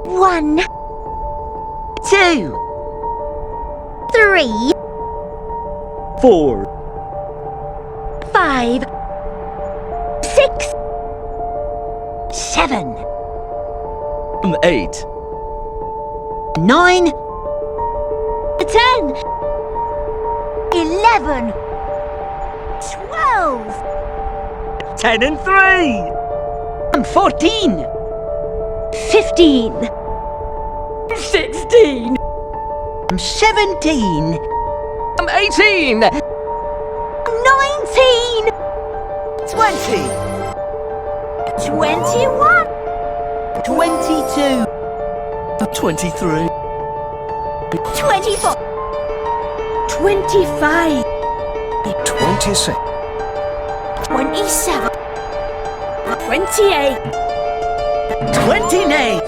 1, 2, 3, 4, 5, 6, 7, 8, 9, 10, 11, 12, 10 and 3. 14, 15, 16, 17, 18, 19, 20, 21, 22, 23, 24, 25, 26, 27, 28, 29,